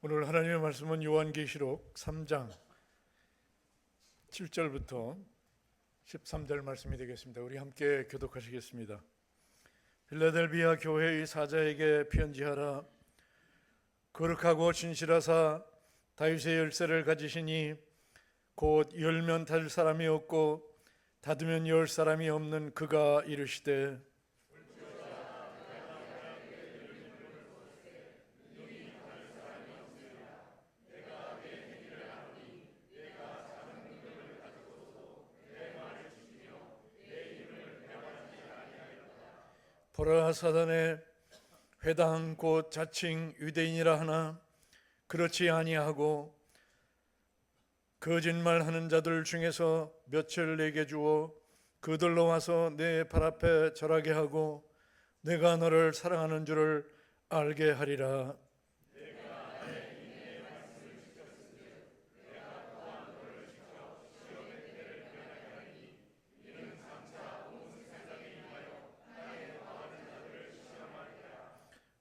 오늘 하나님의 말씀은 요한계시록 3장 7절부터 13절 말씀이 되겠습니다. 우리 함께 교독하시겠습니다. 필라델비아 교회의 사자에게 편지하라. 거룩하고 진실하사 다윗의 열쇠를 가지시니 곧 열면 닫을 사람이 없고 닫으면 열 사람이 없는 그가 이르시되 보라, 사단의 회당 곧 자칭 유대인이라 하나 그렇지 아니하고 거짓말하는 자들 중에서 몇을 내게 주어 그들로 와서 내 발 앞에 절하게 하고 내가 너를 사랑하는 줄을 알게 하리라.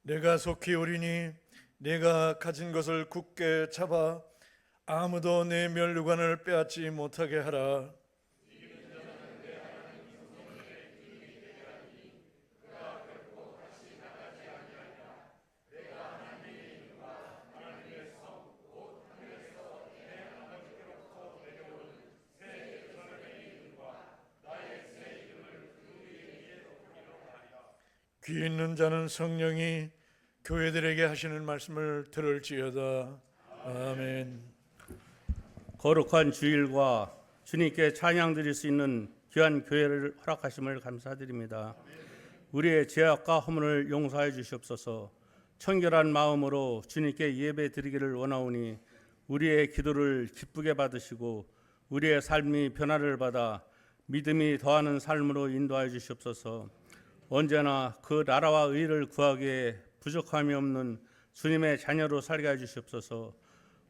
내가 속히 오리니 내가 가진 것을 굳게 잡아 아무도 내 면류관을 빼앗지 못하게 하라. 귀 있는 자는 성령이 교회들에게 하시는 말씀을 들을지어다. 아멘. 거룩한 주일과 주님께 찬양 드릴 수 있는 귀한 교회를 허락하심을 감사드립니다. 우리의 죄악과 허물을 용서해 주시옵소서. 청결한 마음으로 주님께 예배 드리기를 원하오니 우리의 기도를 기쁘게 받으시고 우리의 삶이 변화를 받아 믿음이 더하는 삶으로 인도하여 주시옵소서. 언제나 그 나라와 의를 구하기에 부족함이 없는 주님의 자녀로 살게 해 주시옵소서.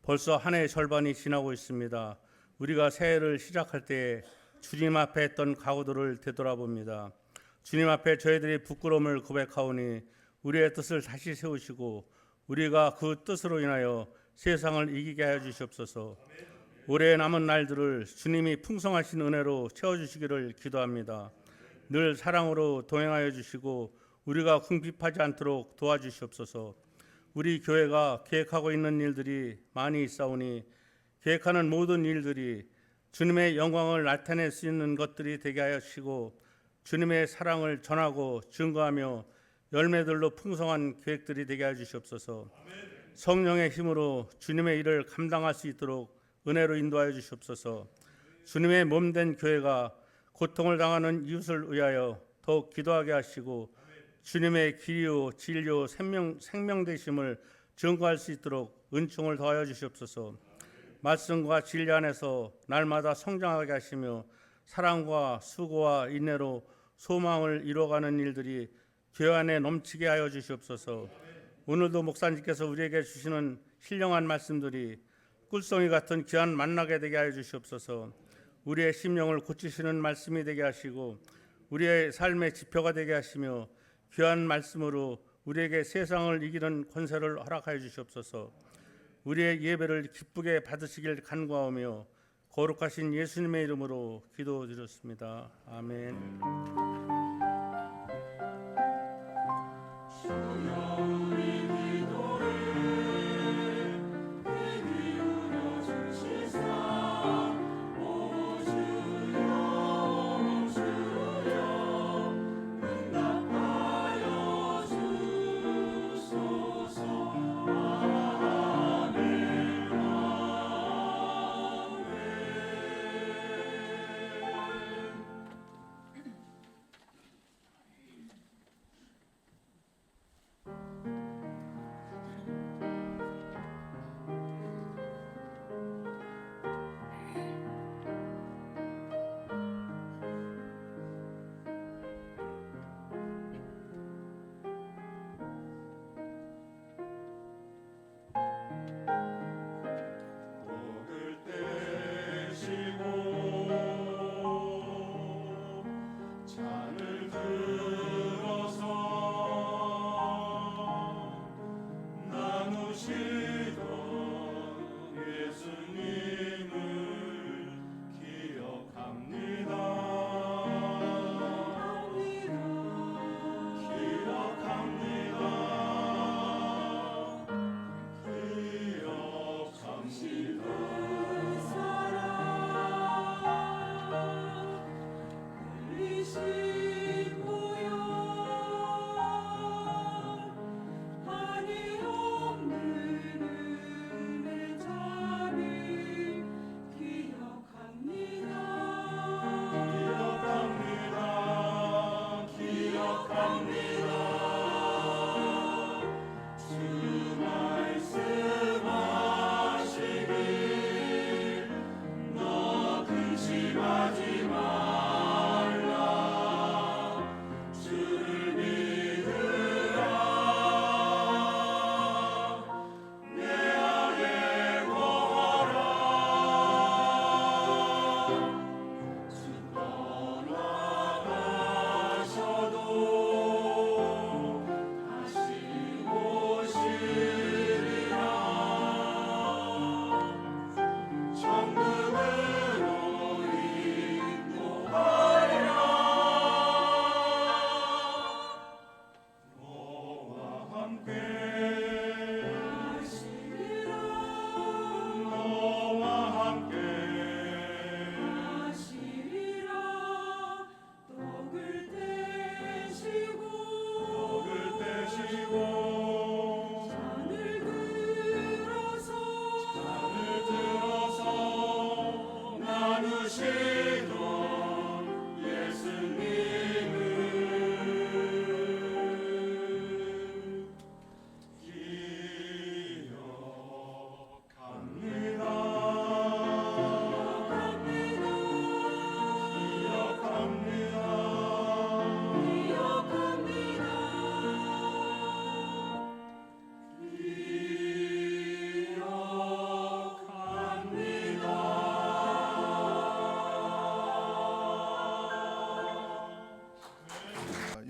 벌써 한 해의 절반이 지나고 있습니다. 우리가 새해를 시작할 때에 주님 앞에 했던 각오들을 되돌아봅니다. 주님 앞에 저희들이 부끄러움을 고백하오니 우리의 뜻을 다시 세우시고 우리가 그 뜻으로 인하여 세상을 이기게 하여 주시옵소서. 올해 남은 날들을 주님이 풍성하신 은혜로 채워주시기를 기도합니다. 늘 사랑으로 동행하여 주시고 우리가 궁핍하지 않도록 도와주시옵소서. 우리 교회가 계획하고 있는 일들이 많이 있사오니 계획하는 모든 일들이 주님의 영광을 나타낼 수 있는 것들이 되게 하여 주시고 주님의 사랑을 전하고 증거하며 열매들로 풍성한 계획들이 되게 하여 주시옵소서. 성령의 힘으로 주님의 일을 감당할 수 있도록 은혜로 인도하여 주시옵소서. 주님의 몸된 교회가 고통을 당하는 이웃을 위하여 더욱 기도하게 하시고 주님의 길이요 진리요 생명 되심을 증거할 수 있도록 은총을 더하여 주시옵소서. 말씀과 진리 안에서 날마다 성장하게 하시며 사랑과 수고와 인내로 소망을 이루어가는 일들이 교회 안에 넘치게 하여 주시옵소서. 오늘도 목사님께서 우리에게 주시는 신령한 말씀들이 꿀송이 같은 귀한 만나게 되게 하여 주시옵소서. 우리의 심령을 고치시는 말씀이 되게 하시고 우리의 삶의 지표가 되게 하시며 귀한 말씀으로 우리에게 세상을 이기는 권세를 허락하여 주시옵소서. 우리의 예배를 기쁘게 받으시길 간구하오며 거룩하신 예수님의 이름으로 기도드렸습니다. 아멘.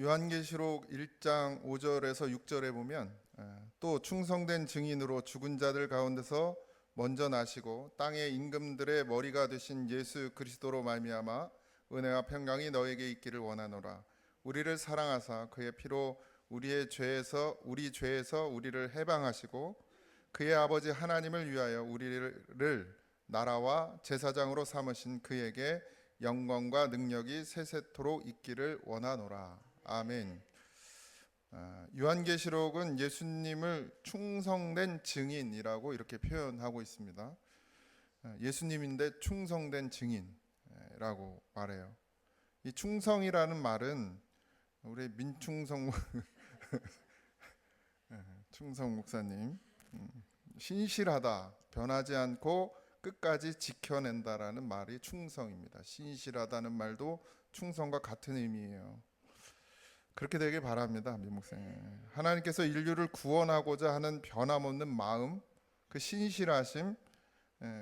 요한계시록 1장 5절에서 6절에 보면 또 충성된 증인으로 죽은 자들 가운데서 먼저 나시고 땅의 임금들의 머리가 되신 예수 그리스도로 말미암아 은혜와 평강이 너에게 있기를 원하노라. 우리를 사랑하사 그의 피로 우리 죄에서 우리를 해방하시고 그의 아버지 하나님을 위하여 우리를 나라와 제사장으로 삼으신 그에게 영광과 능력이 세세토록 있기를 원하노라. 아멘. 요한계시록은 예수님을 충성된 증인이라고 이렇게 표현하고 있습니다. 예수님인데 충성된 증인이라고 말해요. 이 충성이라는 말은 우리 민충성 충성 목사님, 신실하다, 변하지 않고 끝까지 지켜낸다라는 말이 충성입니다. 신실하다는 말도 충성과 같은 의미예요. 그렇게 되길 바랍니다, 민 목사님. 하나님께서 인류를 구원하고자 하는 변함없는 마음, 그 신실하심,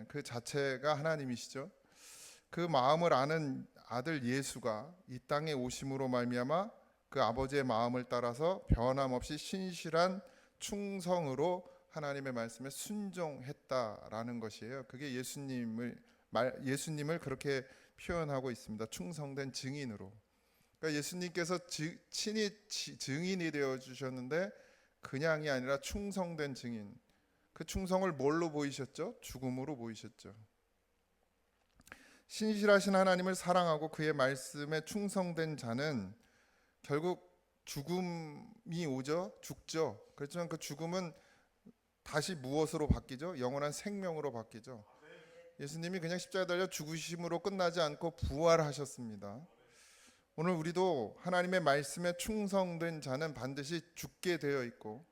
그 자체가 하나님이시죠. 그 마음을 아는 아들 예수가 이 땅에 오심으로 말미암아 그 아버지의 마음을 따라서 변함없이 신실한 충성으로 하나님의 말씀에 순종했다라는 것이에요. 그게 예수님을 그렇게 표현하고 있습니다. 충성된 증인으로. 그러니까 예수님께서 친히 증인이 되어 주셨는데 그냥이 아니라 충성된 증인. 그 충성을 뭘로 보이셨죠? 죽음으로 보이셨죠. 신실하신 하나님을 사랑하고 그의 말씀에 충성된 자는 결국 죽음이 오죠. 죽죠. 그렇지만 그 죽음은 다시 무엇으로 바뀌죠? 영원한 생명으로 바뀌죠. 예수님이 그냥 십자가에 달려 죽으심으로 끝나지 않고 부활하셨습니다. 오늘 우리도 하나님의 말씀에 충성된 자는 반드시 죽게 되어 있고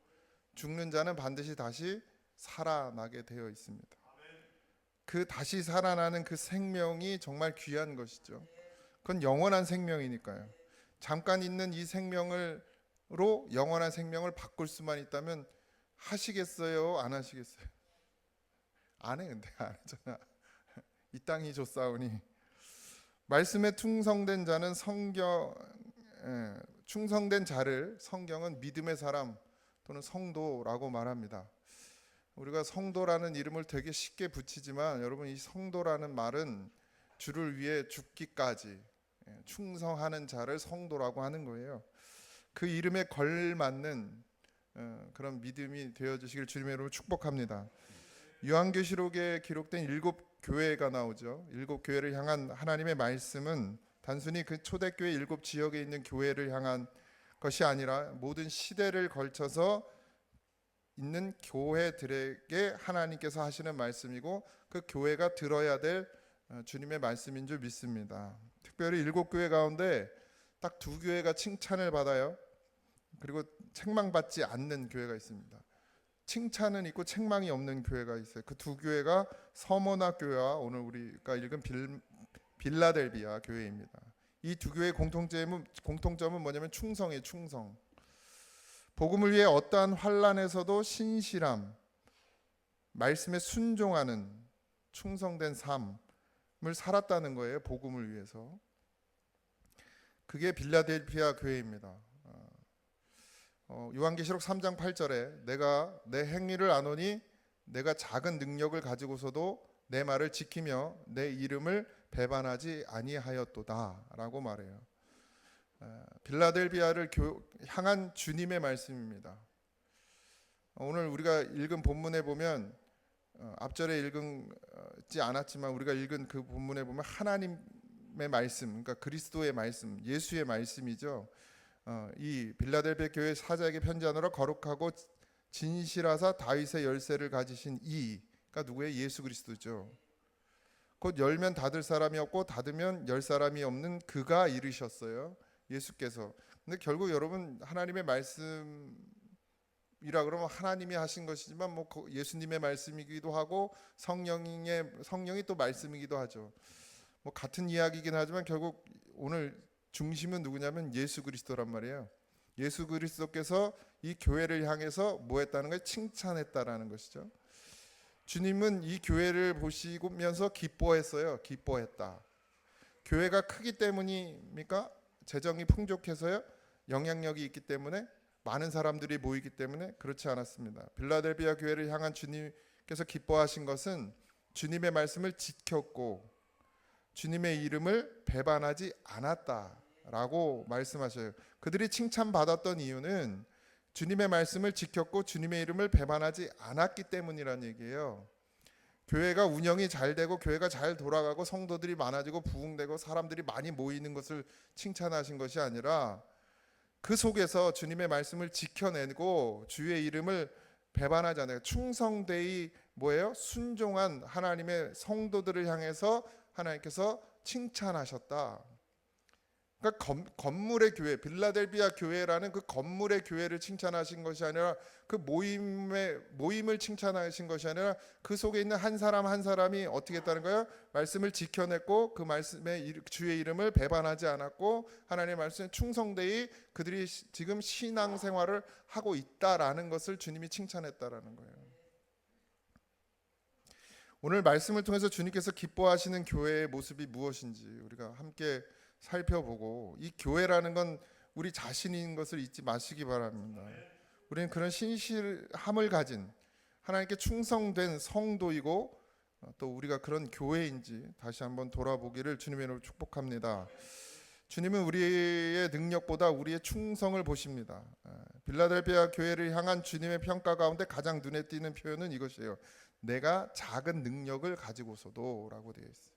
죽는 자는 반드시 다시 살아나게 되어 있습니다. 그 다시 살아나는 그 생명이 정말 귀한 것이죠. 그건 영원한 생명이니까요. 잠깐 있는 이 생명으로 영원한 생명을 바꿀 수만 있다면 하시겠어요? 안 하시겠어요? 안 해. 근데 안 하잖아. 이 땅이 좋사오니. 말씀에 충성된 자는 충성된 자를 성경은 믿음의 사람 또는 성도라고 말합니다. 우리가 성도라는 이름을 되게 쉽게 붙이지만 여러분, 이 성도라는 말은 주를 위해 죽기까지 충성하는 자를 성도라고 하는 거예요. 그 이름에 걸맞는 그런 믿음이 되어주시길 주님의 이름으로 축복합니다. 요한계시록에 기록된 7교회가 나오죠. 7교회를 향한 하나님의 말씀은 단순히 그 초대교회 7지역에 있는 교회를 향한 것이 아니라 모든 시대를 걸쳐서 있는 교회들에게 하나님께서 하시는 말씀이고 그 교회가 들어야 될 주님의 말씀인 줄 믿습니다. 특별히 7교회 가운데 딱 2교회가 칭찬을 받아요. 그리고 책망받지 않는 교회가 있습니다. 칭찬은 있고 책망이 없는 교회가 있어요. 그 2교회가 서머나 교회와 오늘 우리가 읽은 빌라델비아 교회입니다. 이 2교회의 공통점은 뭐냐면 충성이에요. 충성. 복음을 위해 어떠한 환난에서도 신실함, 말씀에 순종하는 충성된 삶을 살았다는 거예요. 복음을 위해서. 그게 빌라델피아 교회입니다. 요한계시록 3장 8절에 내가 내 행위를 아노니 내가 작은 능력을 가지고서도 내 말을 지키며 내 이름을 배반하지 아니하였도다 라고 말해요. 빌라델비아를 향한 주님의 말씀입니다. 오늘 우리가 읽은 본문에 보면 앞절에 읽지 않았지만 우리가 읽은 그 본문에 보면 하나님의 말씀, 그러니까 그리스도의 말씀, 예수의 말씀이죠. 이 빌라델비아 교회 사자에게 편지하노라 거룩하고 진실하사 다윗의 열쇠를 가지신 이가 누구예요? 예수 그리스도죠. 곧 열면 닫을 사람이 없고 닫으면 열 사람이 없는 그가 이르셨어요. 예수께서. 근데 결국 여러분, 하나님의 말씀이라 그러면 하나님이 하신 것이지만 뭐 예수님의 말씀이기도 하고 성령이 또 말씀이기도 하죠. 뭐 같은 이야기이긴 하지만 결국 오늘 중심은 누구냐면 예수 그리스도란 말이에요. 예수 그리스도께서 이 교회를 향해서 뭐 했다는 거예요? 칭찬했다라는 것이죠. 주님은 이 교회를 보시면서 기뻐했어요. 기뻐했다. 교회가 크기 때문입니까? 재정이 풍족해서요? 영향력이 있기 때문에 많은 사람들이 모이기 때문에 그렇지 않았습니다. 빌라델비아 교회를 향한 주님께서 기뻐하신 것은 주님의 말씀을 지켰고 주님의 이름을 배반하지 않았다라고 말씀하셔요. 그들이 칭찬받았던 이유는 주님의 말씀을 지켰고 주님의 이름을 배반하지 않았기 때문이라는 얘기예요. 교회가 운영이 잘 되고 교회가 잘 돌아가고 성도들이 많아지고 부흥되고 사람들이 많이 모이는 것을 칭찬하신 것이 아니라 그 속에서 주님의 말씀을 지켜내고 주의 이름을 배반하지 않아요. 충성되이 뭐예요? 순종한 하나님의 성도들을 향해서 하나님께서 칭찬하셨다. 그러니까 건물의 교회, 빌라델비아 교회라는 그 건물의 교회를 칭찬하신 것이 아니라 그 모임을 칭찬하신 것이 아니라 그 속에 있는 한 사람 한 사람이 어떻게 했다는 거예요? 말씀을 지켜냈고 그 말씀의 주의 이름을 배반하지 않았고 하나님의 말씀에 충성되이 그들이 지금 신앙생활을 하고 있다라는 것을 주님이 칭찬했다라는 거예요. 오늘 말씀을 통해서 주님께서 기뻐하시는 교회의 모습이 무엇인지 우리가 함께 살펴보고, 이 교회라는 건 우리 자신인 것을 잊지 마시기 바랍니다. 우리는 그런 신실함을 가진 하나님께 충성된 성도이고 또 우리가 그런 교회인지 다시 한번 돌아보기를 주님의 이름으로 축복합니다. 주님은 우리의 능력보다 우리의 충성을 보십니다. 빌라델비아 교회를 향한 주님의 평가 가운데 가장 눈에 띄는 표현은 이것이에요. 내가 작은 능력을 가지고서도 라고 되어 있어요.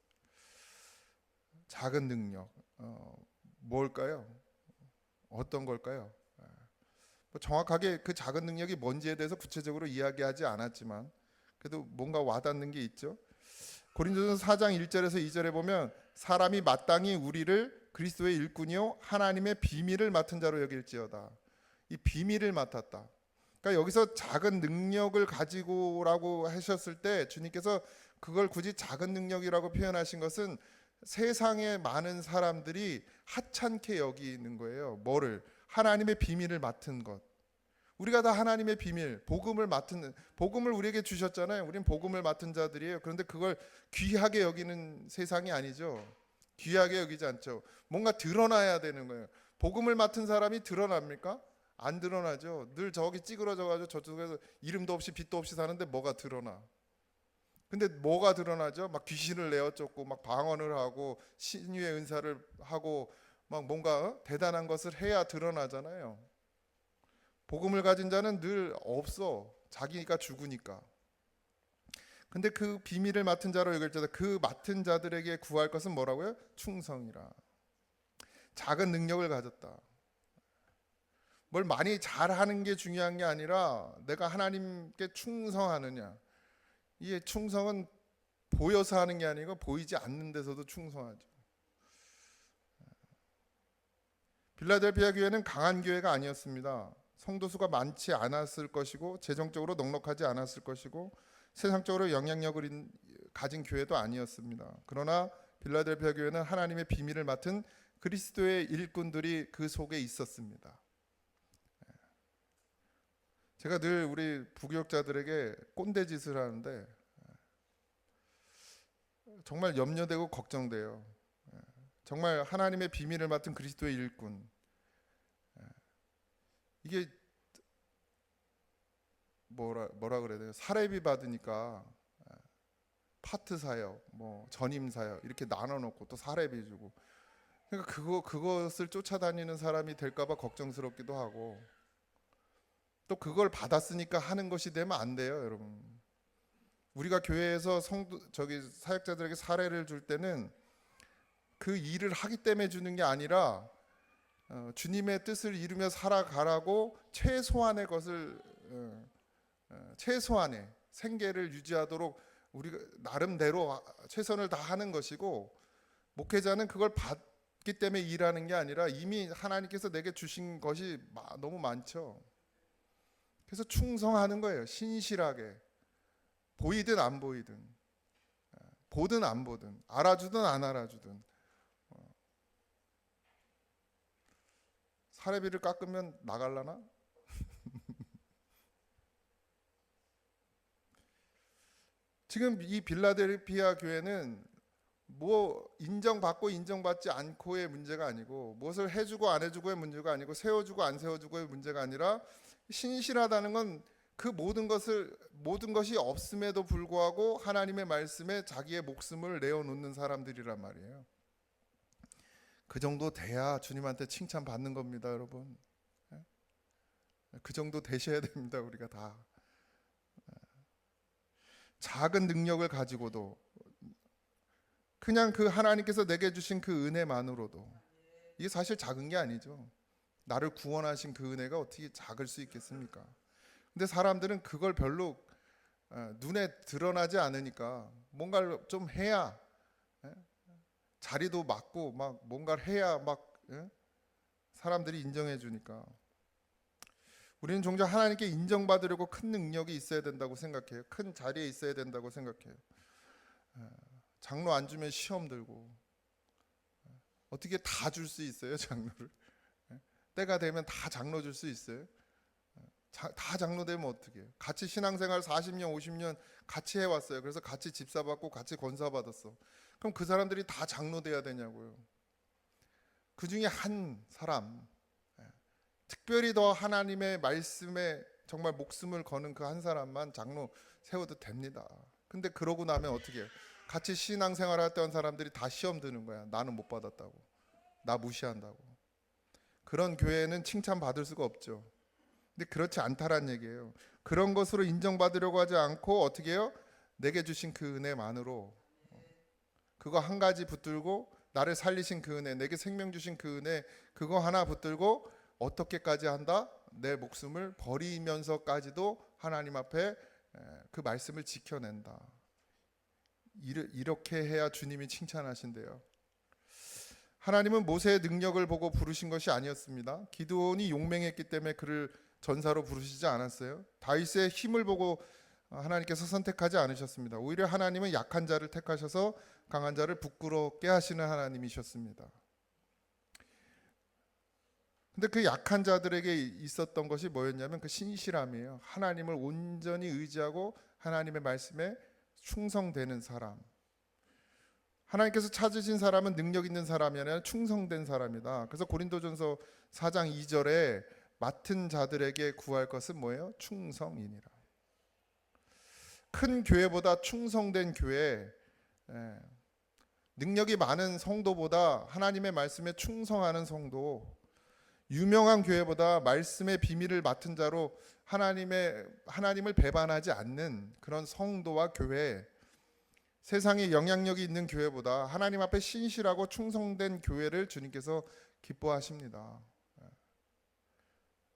작은 능력, 뭘까요? 어떤 걸까요? 정확하게 그 작은 능력이 뭔지에 대해서 구체적으로 이야기하지 않았지만 그래도 뭔가 와닿는 게 있죠. 고린도전서 4장 1절에서 2절에 보면 사람이 마땅히 우리를 그리스도의 일꾼이요 하나님의 비밀을 맡은 자로 여길지어다. 이 비밀을 맡았다. 그러니까 여기서 작은 능력을 가지고라고 하셨을 때 주님께서 그걸 굳이 작은 능력이라고 표현하신 것은 세상의 많은 사람들이 하찮게 여기는 거예요. 뭐를? 하나님의 비밀을 맡은 것. 우리가 다 하나님의 비밀, 복음을 우리에게 주셨잖아요. 우린 복음을 맡은 자들이에요. 그런데 그걸 귀하게 여기는 세상이 아니죠. 귀하게 여기지 않죠. 뭔가 드러나야 되는 거예요. 복음을 맡은 사람이 드러납니까? 안 드러나죠. 늘 저기 찌그러져가지고 저쪽에서 이름도 없이 빛도 없이 사는데 뭐가 드러나? 근데 뭐가 드러나죠? 막 귀신을 내어쫓고 막 방언을 하고 신유의 은사를 하고 막 뭔가 대단한 것을 해야 드러나잖아요. 복음을 가진 자는 늘 없어. 자기가 죽으니까. 근데 그 비밀을 맡은 자로 여길지어다. 그 맡은 자들에게 구할 것은 뭐라고요? 충성이라. 작은 능력을 가졌다. 뭘 많이 잘하는 게 중요한 게 아니라 내가 하나님께 충성하느냐. 이 충성은 보여서 하는 게 아니고 보이지 않는 데서도 충성하죠. 빌라델비아 교회는 강한 교회가 아니었습니다. 성도 수가 많지 않았을 것이고 재정적으로 넉넉하지 않았을 것이고 세상적으로 영향력을 가진 교회도 아니었습니다. 그러나 빌라델비아 교회는 하나님의 비밀을 맡은 그리스도의 일꾼들이 그 속에 있었습니다. 제가 늘 우리 부교육자들에게 꼰대짓을 하는데 정말 염려되고 걱정돼요. 정말 하나님의 비밀을 맡은 그리스도의 일꾼. 이게 뭐라 그래야 돼요? 사례비 받으니까 파트 사역, 뭐 전임 사역 이렇게 나눠놓고 또 사례비 주고. 그러니까 그것을 쫓아다니는 사람이 될까봐 걱정스럽기도 하고. 또 그걸 받았으니까 하는 것이 되면 안 돼요, 여러분. 우리가 교회에서 사역자들에게 사례를 줄 때는 그 일을 하기 때문에 주는 게 아니라 주님의 뜻을 이루며 살아가라고 최소한의 것을 최소한의 생계를 유지하도록 우리가 나름대로 최선을 다하는 것이고, 목회자는 그걸 받기 때문에 일하는 게 아니라 이미 하나님께서 내게 주신 것이 너무 많죠. 그래서 충성하는 거예요. 신실하게. 보이든 안 보이든, 보든 안 보든, 알아주든 안 알아주든. 사례비를 깎으면 나갈라나? 지금 이 빌라델피아 교회는 뭐 인정받고 인정받지 않고의 문제가 아니고, 무엇을 해주고 안 해주고의 문제가 아니고, 세워주고 안 세워주고의 문제가 아니라, 신실하다는 건 그 모든 것이 없음에도 불구하고 하나님의 말씀에 자기의 목숨을 내어놓는 사람들이란 말이에요. 그 정도 돼야 주님한테 칭찬받는 겁니다, 여러분. 그 정도 되셔야 됩니다, 우리가 다. 작은 능력을 가지고도, 그냥 그 하나님께서 내게 주신 그 은혜만으로도, 이게 사실 작은 게 아니죠. 나를 구원하신 그 은혜가 어떻게 작을 수 있겠습니까? 근데 사람들은 그걸 별로 눈에 드러나지 않으니까 뭔가를 좀 해야, 자리도 맡고 막 뭔가를 해야 막 사람들이 인정해 주니까, 우리는 종종 하나님께 인정받으려고 큰 능력이 있어야 된다고 생각해요. 큰 자리에 있어야 된다고 생각해요. 장로 안 주면 시험 들고, 어떻게 다 줄 수 있어요, 장로를? 때가 되면 다 장로 줄 수 있어요? 다 장로 되면 어떻게 해요? 같이 신앙생활 40년 50년 같이 해왔어요. 그래서 같이 집사 받고 같이 권사 받았어. 그럼 그 사람들이 다 장로 돼야 되냐고요? 그 중에 한 사람, 특별히 더 하나님의 말씀에 정말 목숨을 거는 그 한 사람만 장로 세워도 됩니다. 근데 그러고 나면 어떻게 해요? 같이 신앙생활 했던 사람들이 다 시험 드는 거야. 나는 못 받았다고, 나 무시한다고. 그런 교회는 칭찬받을 수가 없죠. 근데 그렇지 않다란 얘기예요. 그런 것으로 인정받으려고 하지 않고 어떻게 해요? 내게 주신 그 은혜만으로, 그거 한 가지 붙들고, 나를 살리신 그 은혜, 내게 생명 주신 그 은혜, 그거 하나 붙들고 어떻게까지 한다? 내 목숨을 버리면서까지도 하나님 앞에 그 말씀을 지켜낸다. 이렇게 해야 주님이 칭찬하신대요. 하나님은 모세의 능력을 보고 부르신 것이 아니었습니다. 기드온이 용맹했기 때문에 그를 전사로 부르시지 않았어요. 다윗의 힘을 보고 하나님께서 선택하지 않으셨습니다. 오히려 하나님은 약한 자를 택하셔서 강한 자를 부끄럽게 하시는 하나님이셨습니다. 근데 그 약한 자들에게 있었던 것이 뭐였냐면 그 신실함이에요. 하나님을 온전히 의지하고 하나님의 말씀에 충성되는 사람. 하나님께서 찾으신 사람은 능력 있는 사람이 아니라 충성된 사람이다. 그래서 고린도전서 4장 2절에 맡은 자들에게 구할 것은 뭐예요? 충성이니라. 큰 교회보다 충성된 교회, 능력이 많은 성도보다 하나님의 말씀에 충성하는 성도, 유명한 교회보다 말씀의 비밀을 맡은 자로 하나님을 배반하지 않는 그런 성도와 교회, 세상에 영향력이 있는 교회보다 하나님 앞에 신실하고 충성된 교회를 주님께서 기뻐하십니다.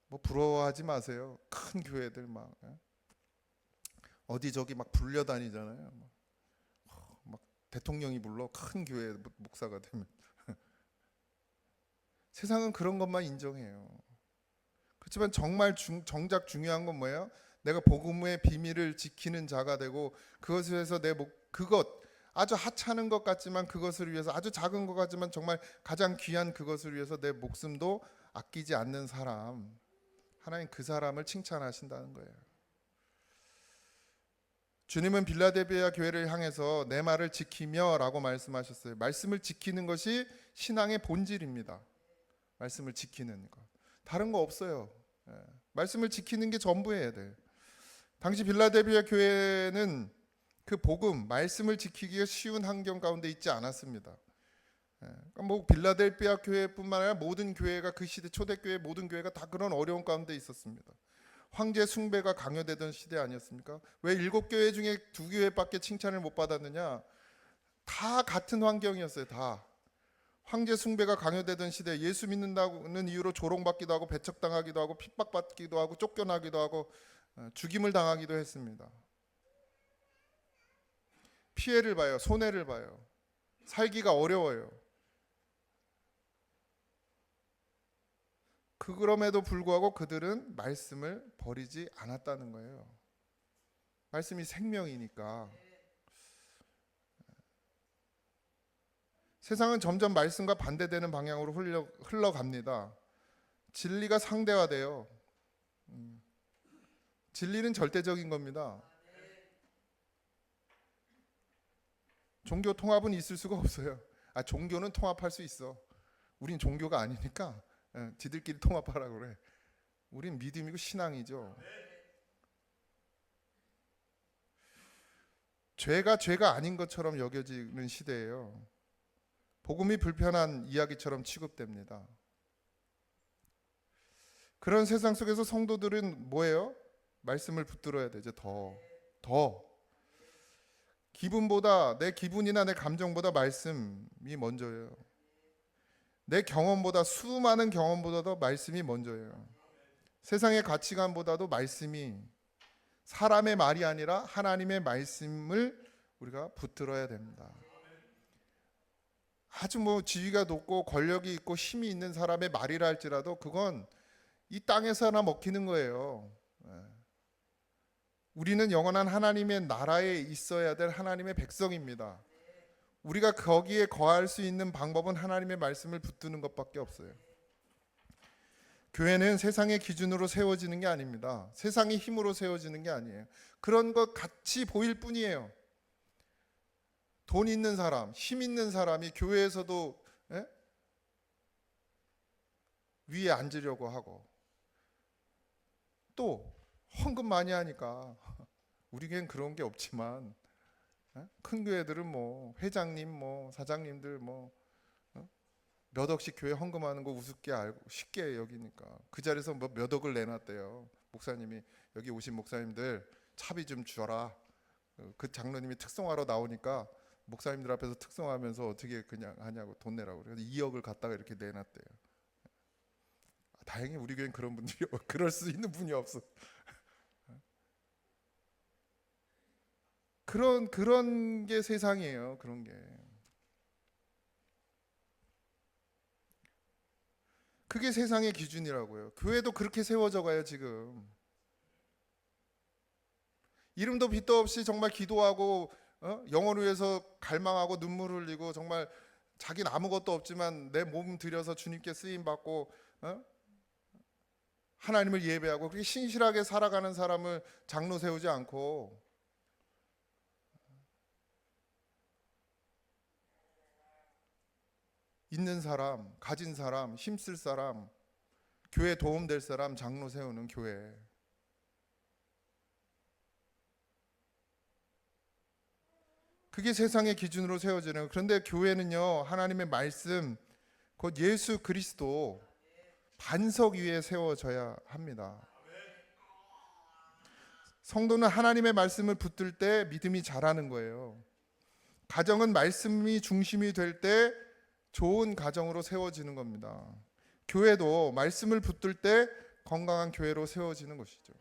뭐 부러워하지 마세요. 큰 교회들 막 어디 저기 막 불려다니잖아요. 막 대통령이 불러, 큰 교회 목사가 되면. 세상은 그런 것만 인정해요. 그렇지만 정말 정작 중요한 건 뭐예요? 내가 복음의 비밀을 지키는 자가 되고, 그것을 해서 그것 아주 하찮은 것 같지만 그것을 위해서, 아주 작은 것 같지만 정말 가장 귀한 그것을 위해서 내 목숨도 아끼지 않는 사람, 하나님 그 사람을 칭찬하신다는 거예요. 주님은 빌라델비아 교회를 향해서 내 말을 지키며 라고 말씀하셨어요. 말씀을 지키는 것이 신앙의 본질입니다. 말씀을 지키는 것, 다른 거 없어요. 말씀을 지키는 게 전부여야 돼요. 당시 빌라델비아 교회는 그 복음, 말씀을 지키기가 쉬운 환경 가운데 있지 않았습니다. 뭐 빌라델비아 교회뿐만 아니라 모든 교회가, 그 시대 초대교회 모든 교회가 다 그런 어려운 가운데 있었습니다. 황제 숭배가 강요되던 시대 아니었습니까? 왜 7교회 중에 2교회밖에 칭찬을 못 받았느냐? 다 같은 환경이었어요. 다 황제 숭배가 강요되던 시대, 예수 믿는다는 이유로 조롱받기도 하고 배척당하기도 하고 핍박받기도 하고 쫓겨나기도 하고 죽임을 당하기도 했습니다. 피해를 봐요. 손해를 봐요. 살기가 어려워요. 그럼에도 불구하고 그들은 말씀을 버리지 않았다는 거예요. 말씀이 생명이니까. 세상은 점점 말씀과 반대되는 방향으로 흘러갑니다. 진리가 상대화돼요. 진리는 절대적인 겁니다. 종교 통합은 있을 수가 없어요. 종교는 통합할 수 있어. 우린 종교가 아니니까 지들끼리 통합하라고 그래. 우린 믿음이고 신앙이죠. 죄가 아닌 것처럼 여겨지는 시대예요. 복음이 불편한 이야기처럼 취급됩니다. 그런 세상 속에서 성도들은 뭐예요? 말씀을 붙들어야 되죠. 더 기분보다, 내 기분이나 내 감정보다 말씀이 먼저예요. 내 경험보다, 수많은 경험보다도 말씀이 먼저예요. 세상의 가치관보다도 말씀이, 사람의 말이 아니라 하나님의 말씀을 우리가 붙들어야 됩니다. 아주 지위가 높고 권력이 있고 힘이 있는 사람의 말이라 할지라도 그건 이 땅에서나 먹히는 거예요. 우리는 영원한 하나님의 나라에 있어야 될 하나님의 백성입니다. 우리가 거기에 거할 수 있는 방법은 하나님의 말씀을 붙드는 것밖에 없어요. 교회는 세상의 기준으로 세워지는 게 아닙니다. 세상의 힘으로 세워지는 게 아니에요. 그런 것 같이 보일 뿐이에요. 돈 있는 사람, 힘 있는 사람이 교회에서도 위에 앉으려고 하고, 또 헌금 많이 하니까 우리 교회는 그런 게 없지만 큰 교회들은 회장님 사장님들 몇 억씩 교회 헌금하는 거 우습게 알고 쉽게 여기니까 그 자리에서 몇 억을 내놨대요. 목사님이, 여기 오신 목사님들 차비 좀 주어라. 그 장로님이 특송하러 나오니까 목사님들 앞에서 특송하면서 어떻게 그냥 하냐고 돈 내라고 그래서 2억을 갖다가 이렇게 내놨대요. 다행히 우리 교회는 그런 분들이 그럴 수 있는 분이 없어. 그런 게 세상이에요. 그런 게. 그게 세상의 기준이라고요. 교회도 그렇게 세워져 가요, 지금. 이름도 빛도 없이 정말 기도하고 영혼을 위해서 갈망하고 눈물 흘리고 정말 자기는 아무것도 없지만 내 몸 들여서 주님께 쓰임 받고 하나님을 예배하고 그렇게 신실하게 살아가는 사람을 장로 세우지 않고 있는 사람, 가진 사람, 힘쓸 사람, 교회 도움될 사람 장로 세우는 교회. 그게 세상의 기준으로 세워지는. 그런데 교회는요, 하나님의 말씀, 곧 예수 그리스도 반석 위에 세워져야 합니다. 성도는 하나님의 말씀을 붙들 때 믿음이 자라는 거예요. 가정은 말씀이 중심이 될 때 좋은 가정으로 세워지는 겁니다. 교회도 말씀을 붙들 때 건강한 교회로 세워지는 것이죠.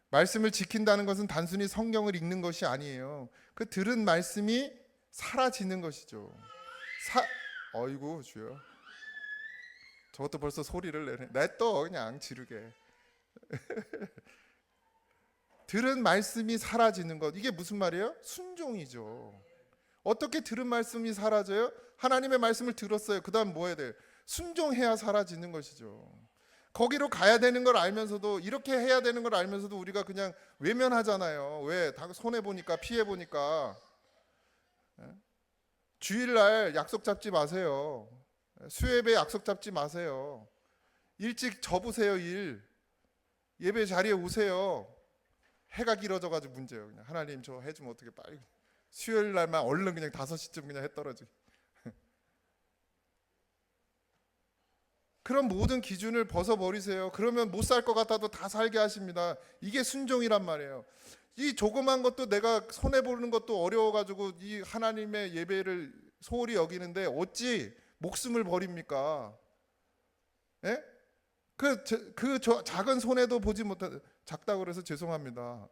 말씀을 지킨다는 것은 단순히 성경을 읽는 것이 아니에요. 그 들은 말씀이 사라지는 것이죠. 어이구 주여, 저것도 벌써 소리를 내네. 냅둬 그냥 지르게. 들은 말씀이 사라지는 것, 이게 무슨 말이에요? 순종이죠. 어떻게 들은 말씀이 사라져요? 하나님의 말씀을 들었어요. 그 다음 뭐 해야 돼요? 순종해야 사라지는 것이죠. 거기로 가야 되는 걸 알면서도, 이렇게 해야 되는 걸 알면서도 우리가 그냥 외면하잖아요. 왜? 다 손해보니까, 피해보니까. 주일날 약속 잡지 마세요. 수요예배 약속 잡지 마세요. 일찍 접으세요. 예배 자리에 오세요. 해가 길어져가지고 문제예요. 그냥 하나님 저 해주면 어떻게 빨리 수요일 날만 얼른 그냥 5시쯤 그냥 해 떨어지게. 그런 모든 기준을 벗어버리세요. 그러면 못 살 것 같아도 다 살게 하십니다. 이게 순종이란 말이에요. 이 조그만 것도 내가 손해보는 것도 어려워가지고 이 하나님의 예배를 소홀히 여기는데 어찌 목숨을 버립니까? 예? 작은 손해도 보지 못한, 작다고 그래서 죄송합니다.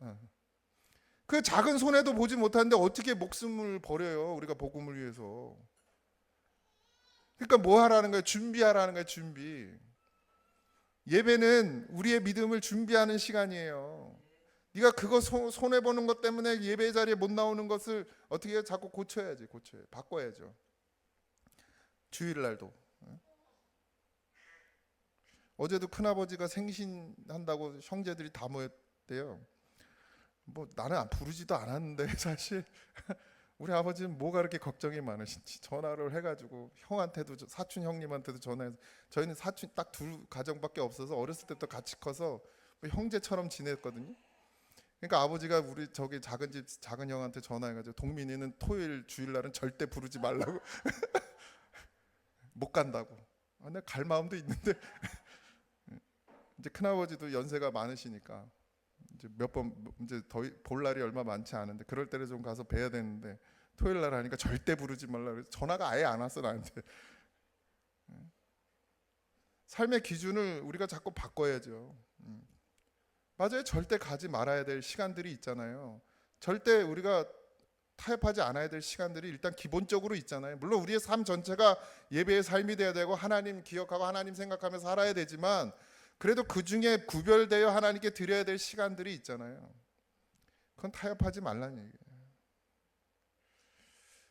그 작은 손해도 보지 못하는데 어떻게 목숨을 버려요? 우리가 복음을 위해서. 그러니까 뭐 하라는 거예요? 준비하라는 거예요. 준비. 예배는 우리의 믿음을 준비하는 시간이에요. 네가 그거 손해보는 것 때문에 예배 자리에 못 나오는 것을 어떻게 해요? 자꾸 고쳐야지. 바꿔야죠. 주일날도. 어제도 큰아버지가 생신한다고 형제들이 다 모였대요. 뭐 나는 부르지도 않았는데 사실 우리 아버지는 뭐가 그렇게 걱정이 많으신지 전화를 해가지고 형한테도 사촌 형님한테도 전화해서, 저희는 사촌 딱 둘 가정밖에 없어서 어렸을 때부터 같이 커서 뭐 형제처럼 지냈거든요. 그러니까 아버지가 우리 저기 작은 집 작은 형한테 전화해가지고 동민이는 토요일 주일날은 절대 부르지 말라고 못 간다고. 내가 갈 마음도 있는데 이제 큰아버지도 연세가 많으시니까 이제 몇 번 이제 더 볼 날이 얼마 많지 않은데 그럴 때는 좀 가서 뵈야 되는데 토요일 날 하니까 절대 부르지 말라 그래서 전화가 아예 안 왔어 나한테. 삶의 기준을 우리가 자꾸 바꿔야죠. 맞아요. 절대 가지 말아야 될 시간들이 있잖아요. 절대 우리가 타협하지 않아야 될 시간들이 일단 기본적으로 있잖아요. 물론 우리의 삶 전체가 예배의 삶이 돼야 되고 하나님 기억하고 하나님 생각하며 살아야 되지만 그래도 그 중에 구별되어 하나님께 드려야 될 시간들이 있잖아요. 그건 타협하지 말라는 얘기예요.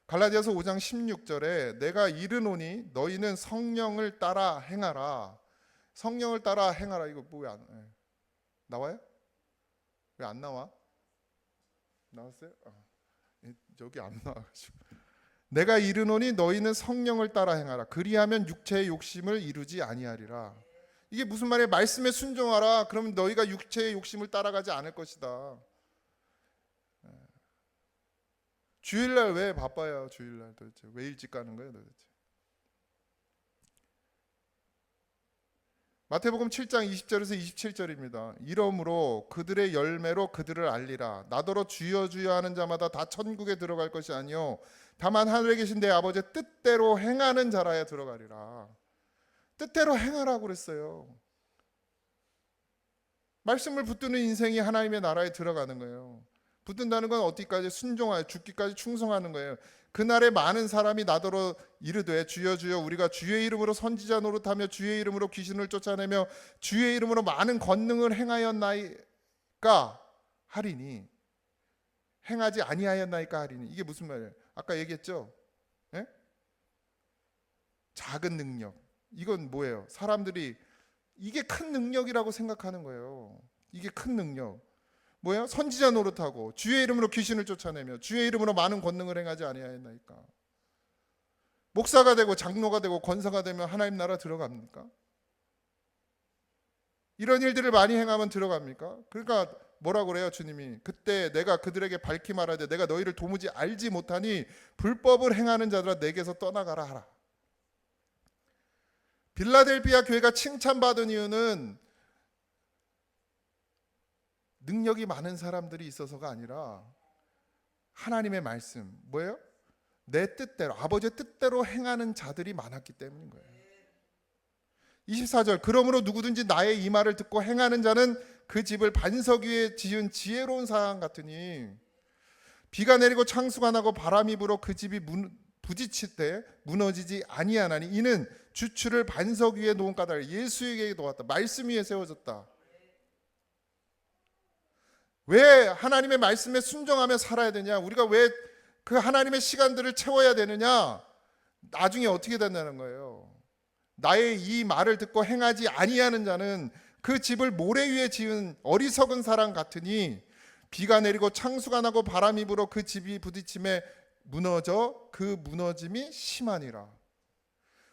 갈라디아서 5장 16절에 내가 이르노니 너희는 성령을 따라 행하라. 성령을 따라 행하라. 이거 뭐 왜 안 나와요? 왜 안 나와? 나왔어요? 여기 안 나와가지고. 내가 이르노니 너희는 성령을 따라 행하라. 그리하면 육체의 욕심을 이루지 아니하리라. 이게 무슨 말이에요? 말씀에 순종하라. 그러면 너희가 육체의 욕심을 따라가지 않을 것이다. 주일날 왜 바빠요? 주일날 도대체 왜 일찍 가는 거예요? 도대체. 마태복음 7장 20절에서 27절입니다. 이러므로 그들의 열매로 그들을 알리라. 나더러 주여 주여 하는 자마다 다 천국에 들어갈 것이 아니요 다만 하늘에 계신 내 아버지의 뜻대로 행하는 자라야 들어가리라. 뜻대로 행하라고 그랬어요. 말씀을 붙드는 인생이 하나님의 나라에 들어가는 거예요. 붙든다는 건 어디까지 순종하여 죽기까지 충성하는 거예요. 그날에 많은 사람이 나더러 이르되 주여 주여 우리가 주의 이름으로 선지자 노릇하며 주의 이름으로 귀신을 쫓아내며 주의 이름으로 많은 권능을 행하였나이까 하리니 행하지 아니하였나이까 하리니. 이게 무슨 말이에요? 아까 얘기했죠? 예? 작은 능력. 이건 뭐예요? 사람들이 이게 큰 능력이라고 생각하는 거예요. 이게 큰 능력. 뭐야? 선지자 노릇하고 주의 이름으로 귀신을 쫓아내며 주의 이름으로 많은 권능을 행하지 아니하였나이까. 목사가 되고 장로가 되고 권사가 되면 하나님 나라 들어갑니까? 이런 일들을 많이 행하면 들어갑니까? 그러니까 뭐라고 그래요? 주님이 그때 내가 그들에게 밝히 말하되 내가 너희를 도무지 알지 못하니 불법을 행하는 자들아 내게서 떠나가라 하라. 빌라델비아 교회가 칭찬받은 이유는 능력이 많은 사람들이 있어서가 아니라 하나님의 말씀, 뭐예요? 내 뜻대로, 아버지의 뜻대로 행하는 자들이 많았기 때문인 거예요. 24절 그러므로 누구든지 나의 이 말을 듣고 행하는 자는 그 집을 반석 위에 지은 지혜로운 사람 같으니 비가 내리고 창수가 나고 바람이 불어 그 집이 부딪힐 때 무너지지 아니하나니 이는 주추를 반석 위에 놓은 까닭 예수에게 놓았다. 말씀 위에 세워졌다. 왜 하나님의 말씀에 순종하며 살아야 되냐? 우리가 왜 그 하나님의 시간들을 채워야 되느냐? 나중에 어떻게 된다는 거예요? 나의 이 말을 듣고 행하지 아니하는 자는 그 집을 모래 위에 지은 어리석은 사람 같으니 비가 내리고 창수가 나고 바람이 불어 그 집이 부딪힘에 무너져 그 무너짐이 심하니라.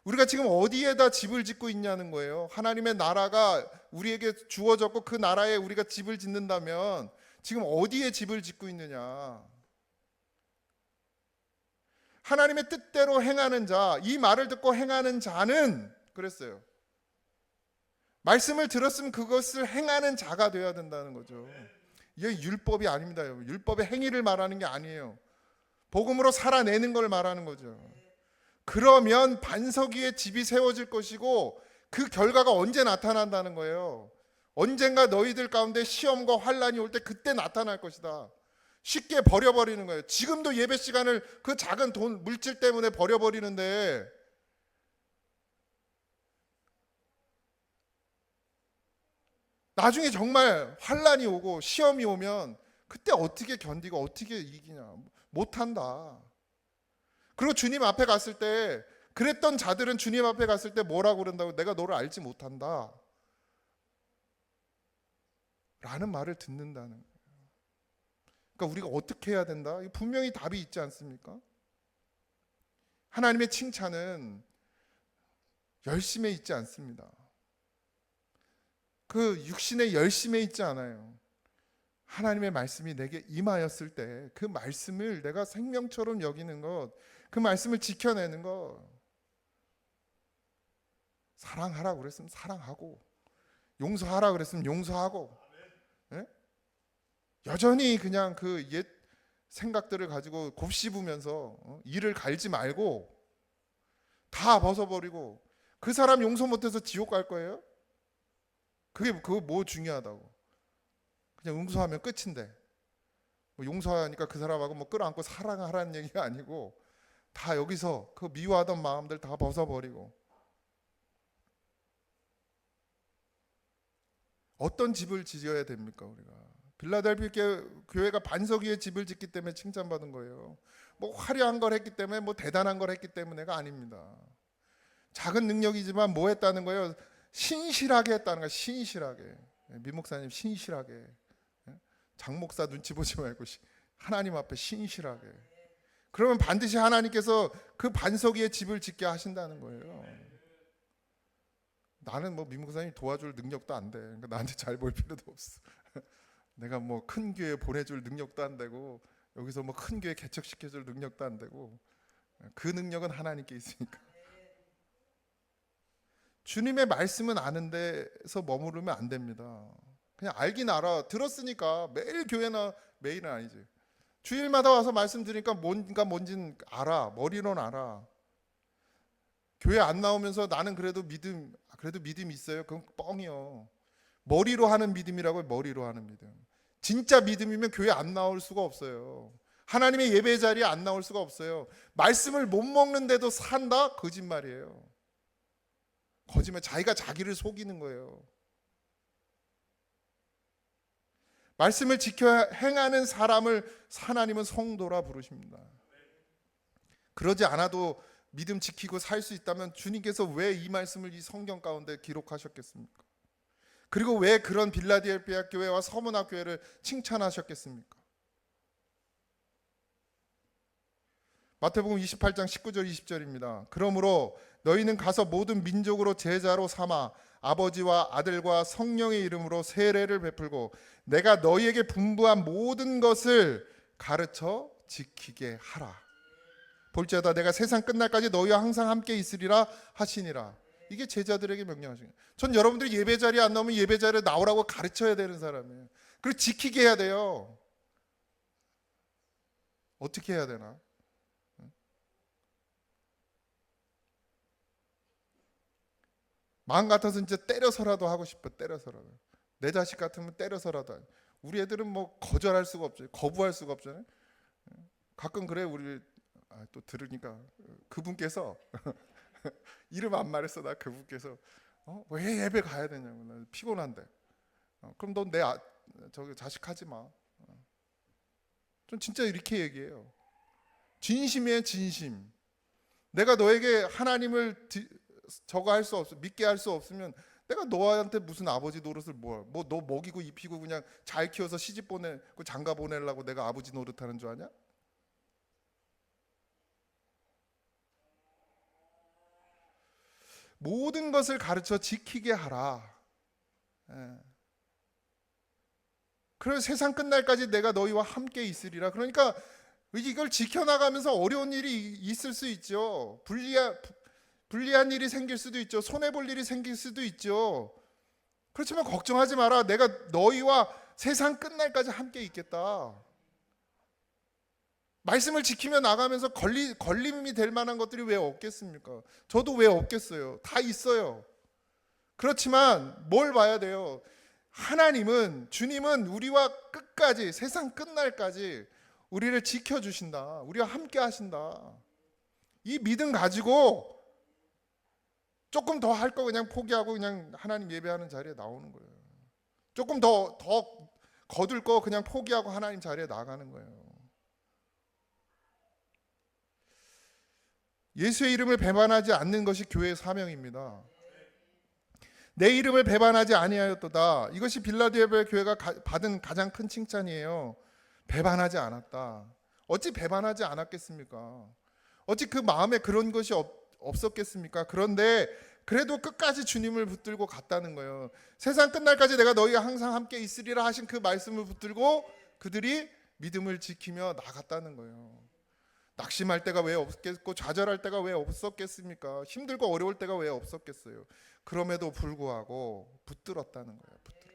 우리가 지금 어디에다 집을 짓고 있냐는 거예요. 하나님의 나라가 우리에게 주어졌고 그 나라에 우리가 집을 짓는다면 지금 어디에 집을 짓고 있느냐? 하나님의 뜻대로 행하는 자, 이 말을 듣고 행하는 자는 그랬어요. 말씀을 들었으면 그것을 행하는 자가 되어야 된다는 거죠. 이게 율법이 아닙니다. 율법의 행위를 말하는 게 아니에요. 복음으로 살아내는 걸 말하는 거죠. 그러면 반석 위에 집이 세워질 것이고 그 결과가 언제 나타난다는 거예요. 언젠가 너희들 가운데 시험과 환란이 올 때 그때 나타날 것이다. 쉽게 버려버리는 거예요. 지금도 예배 시간을 그 작은 돈, 물질 때문에 버려버리는데 나중에 정말 환란이 오고 시험이 오면 그때 어떻게 견디고 어떻게 이기냐. 못한다. 그리고 주님 앞에 갔을 때 그랬던 자들은 주님 앞에 갔을 때 뭐라고 그런다고? 내가 너를 알지 못한다 라는 말을 듣는다는 거예요. 그러니까 우리가 어떻게 해야 된다? 분명히 답이 있지 않습니까? 하나님의 칭찬은 열심에 있지 않습니다. 그 육신의 열심에 있지 않아요. 하나님의 말씀이 내게 임하였을 때 그 말씀을 내가 생명처럼 여기는 것, 그 말씀을 지켜내는 것. 사랑하라고 그랬으면 사랑하고, 용서하라고 그랬으면 용서하고, 예? 여전히 그냥 그 옛 생각들을 가지고 곱씹으면서 이를 갈지 말고 다 벗어버리고, 그 사람 용서 못해서 지옥 갈 거예요? 그거 뭐 중요하다고? 그냥 용서하면 끝인데, 뭐 용서하니까 그 사람하고 뭐 끌어안고 사랑하라는 얘기가 아니고, 다 여기서 그 미워하던 마음들 다 벗어버리고, 어떤 집을 지어야 됩니까? 우리가 빌라델피아 교회가 반석 위에 집을 짓기 때문에 칭찬받은 거예요. 뭐 화려한 걸 했기 때문에, 뭐 대단한 걸 했기 때문에가 아닙니다. 작은 능력이지만 뭐 했다는 거예요? 신실하게 했다는 거예요. 신실하게. 민 목사님 신실하게. 장 목사 눈치 보지 말고 하나님 앞에 신실하게. 그러면 반드시 하나님께서 그 반석 위에 집을 짓게 하신다는 거예요. 나는 뭐 민 목사님 도와줄 능력도 안 돼. 그러니까 나한테 잘 볼 필요도 없어. 내가 뭐 큰 교회 보내줄 능력도 안 되고, 여기서 뭐 큰 교회 개척시켜줄 능력도 안 되고, 그 능력은 하나님께 있으니까. 주님의 말씀은 아는 데서 머무르면 안 됩니다. 그냥 알긴 알아. 들었으니까 매일 교회나, 매일은 아니지, 주일마다 와서 말씀드리니까 뭔진 알아. 머리로는 알아. 교회 안 나오면서 나는 그래도 믿음 있어요. 그건 뻥이요. 머리로 하는 믿음이라고요. 머리로 하는 믿음. 진짜 믿음이면 교회 안 나올 수가 없어요. 하나님의 예배 자리에 안 나올 수가 없어요. 말씀을 못 먹는데도 산다? 거짓말이에요. 거짓말. 자기가 자기를 속이는 거예요. 말씀을 지켜 행하는 사람을 하나님은 성도라 부르십니다. 그러지 않아도 믿음 지키고 살 수 있다면 주님께서 왜 이 말씀을 이 성경 가운데 기록하셨겠습니까? 그리고 왜 그런 빌라델피아 교회와 서문화 교회를 칭찬하셨겠습니까? 마태복음 28장 19절 20절입니다. 그러므로 너희는 가서 모든 민족으로 제자로 삼아 아버지와 아들과 성령의 이름으로 세례를 베풀고 내가 너희에게 분부한 모든 것을 가르쳐 지키게 하라. 볼지어다 내가 세상 끝날까지 너희와 항상 함께 있으리라 하시니라. 이게 제자들에게 명령하신 거예요. 전 여러분들이 예배 자리에 안 나오면 예배 자리에 나오라고 가르쳐야 되는 사람이에요. 그리고 지키게 해야 돼요. 어떻게 해야 되나? 마음 같아서 이제 때려서라도 하고 싶어. 때려서라도. 내 자식 같으면 때려서라도. 우리 애들은 뭐 거절할 수가 없죠. 거부할 수가 없잖아요. 가끔 그래. 우리 또 들으니까 그분께서 이름 안 말했어. 나 그분께서 왜 예배 가야 되냐고. 나 피곤한데. 그럼 넌 내 저기 자식 하지 마. 전 진짜 이렇게 얘기해요. 진심이에요. 진심. 내가 너에게 하나님을 저거 할 수 없어, 믿게 할 수 없으면 내가 너한테 무슨 아버지 노릇을 뭐 너 먹이고 입히고 그냥 잘 키워서 시집 보내고 장가 보내려고 내가 아버지 노릇하는 줄 아냐? 모든 것을 가르쳐 지키게 하라. 그래서 세상 끝날까지 내가 너희와 함께 있으리라. 그러니까 이걸 지켜나가면서 어려운 일이 있을 수 있죠. 불리한 일이 생길 수도 있죠. 손해볼 일이 생길 수도 있죠. 그렇지만 걱정하지 마라. 내가 너희와 세상 끝날까지 함께 있겠다. 말씀을 지키며 나가면서 걸림이 될 만한 것들이 왜 없겠습니까? 저도 왜 없겠어요? 다 있어요. 그렇지만 뭘 봐야 돼요? 하나님은, 주님은 우리와 끝까지, 세상 끝날까지 우리를 지켜주신다. 우리와 함께 하신다. 이 믿음 가지고 조금 더 할 거 그냥 포기하고 그냥 하나님 예배하는 자리에 나오는 거예요. 조금 더 거둘 거 그냥 포기하고 하나님 자리에 나가는 거예요. 예수의 이름을 배반하지 않는 것이 교회의 사명입니다. 내 이름을 배반하지 아니하였도다. 이것이 빌라델피아 교회가 받은 가장 큰 칭찬이에요. 배반하지 않았다. 어찌 배반하지 않았겠습니까? 어찌 그 마음에 그런 것이 없었겠습니까? 그런데 그래도 끝까지 주님을 붙들고 갔다는 거예요. 세상 끝날까지 내가 너희가 항상 함께 있으리라 하신 그 말씀을 붙들고 그들이 믿음을 지키며 나갔다는 거예요. 낙심할 때가 왜 없겠고 좌절할 때가 왜 없었겠습니까? 힘들고 어려울 때가 왜 없었겠어요? 그럼에도 불구하고 붙들었다는 거예요. 붙들었다.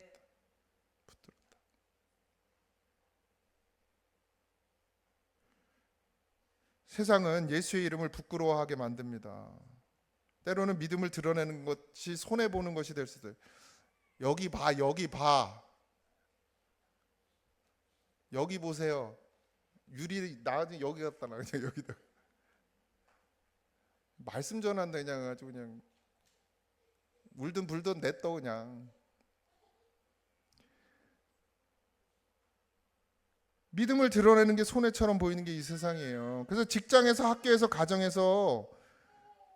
세상은 예수의 이름을 부끄러워하게 만듭니다. 때로는 믿음을 드러내는 것이 손해보는 것이 될 수도 있어요. 여기 봐, 여기 봐. 여기 보세요. 유리 나중에 여기 갔다 나 그냥 여기다. 말씀 전한다 그냥 아주 그냥 울든 불든 냈다 그냥. 믿음을 드러내는 게 손해처럼 보이는 게 이 세상이에요. 그래서 직장에서, 학교에서, 가정에서